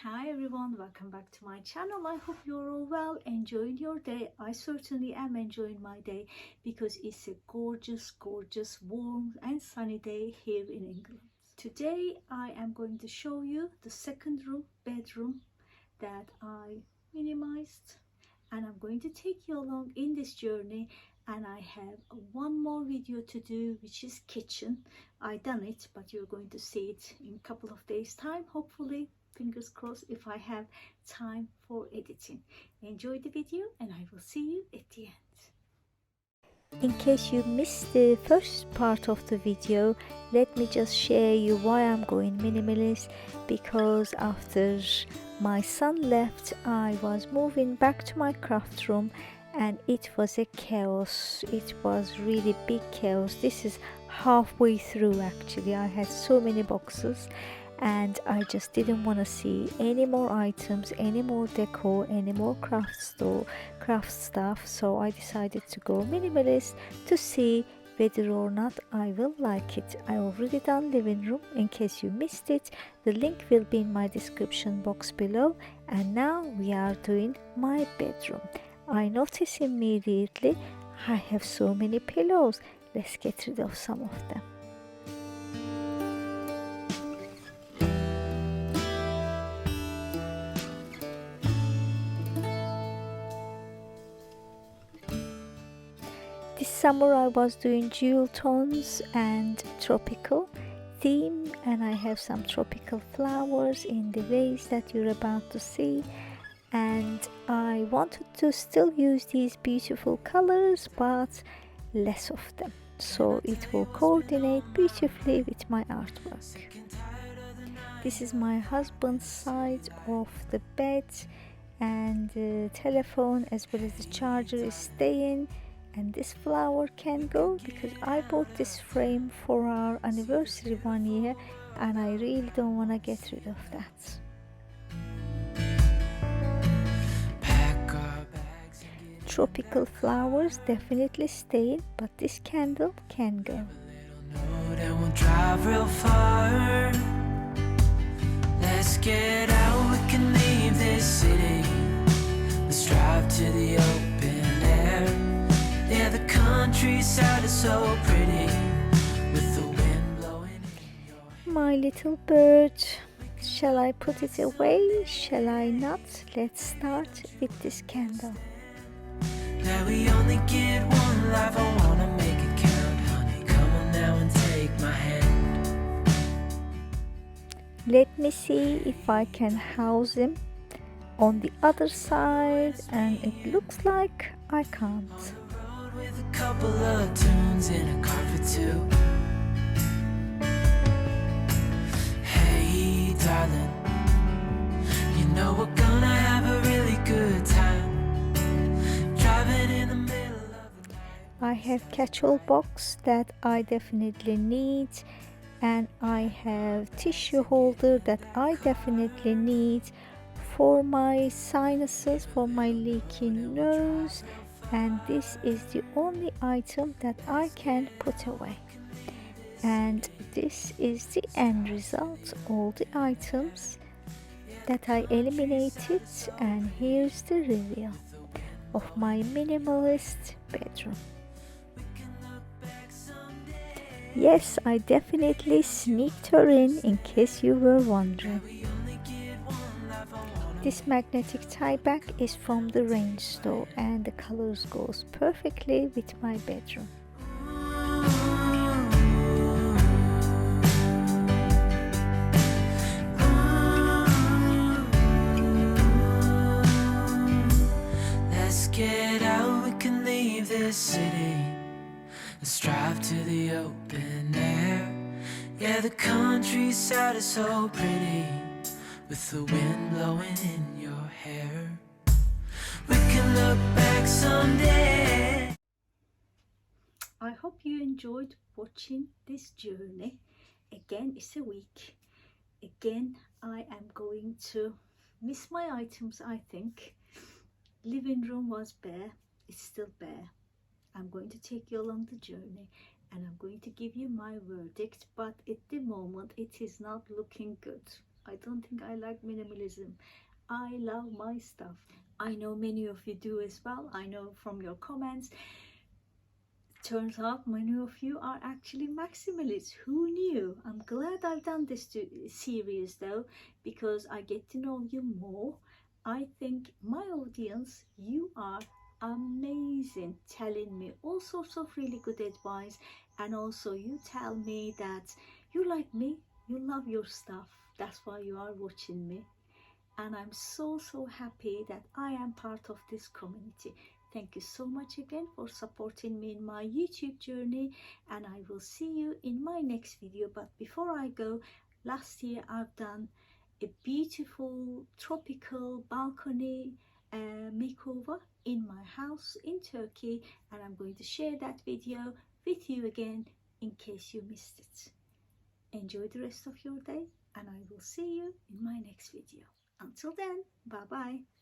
Hi everyone, welcome back to my channel. I hope you're all well, enjoying your day. I certainly am enjoying my day because it's a gorgeous warm and sunny day here in England. Today I am going to show you the second bedroom that I minimized, and I'm going to take you along in this journey. And I have one more video to do, which is kitchen. I done it, but you're going to see it in a couple of days time, hopefully, fingers crossed, if I have time for editing. Enjoy the video and I will see you at the end. In case you missed the first part of the video, let me just share you why I'm going minimalist. Because after my son left, I was moving back to my craft room and it was a chaos. It was really big chaos. This is halfway through actually. I had so many boxes and I just didn't want to see any more items, any more decor, any more craft stuff. So I decided to go minimalist to see whether or not I will like it. I already done living room. In case you missed it, the link will be in my description box below. And now we are doing my bedroom. I notice immediately I have so many pillows. Let's get rid of some of them. This summer I was doing jewel tones and tropical theme, and I have some tropical flowers in the vase that you're about to see. And I wanted to still use these beautiful colors but less of them, so it will coordinate beautifully with my artwork. This is my husband's side of the bed, and the telephone as well as the charger is staying, and this flower can go because I bought this frame for our anniversary 1 year and I really don't want to get rid of that. Tropical flowers definitely stay, but this candle can go. We'll drive real far. Let's get out, we can leave this city. Let's drive to the open air. Yeah, the countryside is so pretty with the wind blowing in your hair. My little bird. Shall I put it away? Shall I not? Let's start with this candle. That we only get one life, I wanna make it count, honey. Come on now and take my hand. Let me see if I can house him on the other side, and it looks like I can't. On the road with a couple of tunes in a car for two. Hey darling, you know we're gonna have a really good time. I have catch-all box that I definitely need, and I have tissue holder that I definitely need for my sinuses, for my leaky nose, and this is the only item that I can put away. And this is the end result, all the items that I eliminated, and here's the reveal of my minimalist bedroom. Yes, I definitely sneaked her in case you were wondering. This magnetic tie back is from the range store, and the colors goes perfectly with my bedroom. Get out, we can leave this city. Let's drive to the open air. Yeah, the countryside is so pretty with the wind blowing in your hair. We can look back someday. I hope you enjoyed watching this journey. Again, it's a week. Again, I am going to miss my items, I think. Living room was bare, it's still bare. I'm going to take you along the journey and I'm going to give you my verdict, but at the moment it is not looking good. I don't think I like minimalism. I love my stuff. I know many of you do as well. I know from your comments. Turns out many of you are actually maximalists. Who knew? I'm glad I've done this series though, because I get to know you more. I think my audience, you are amazing, telling me all sorts of really good advice, and also you tell me that you like me, you love your stuff. That's why you are watching me, and I'm so happy that I am part of this community. Thank you so much again for supporting me in my YouTube journey, and I will see you in my next video. But before I go, last year I've done a beautiful tropical balcony makeover in my house in Turkey, and I'm going to share that video with you again in case you missed it. Enjoy the rest of your day, and I will see you in my next video. Until then, bye bye.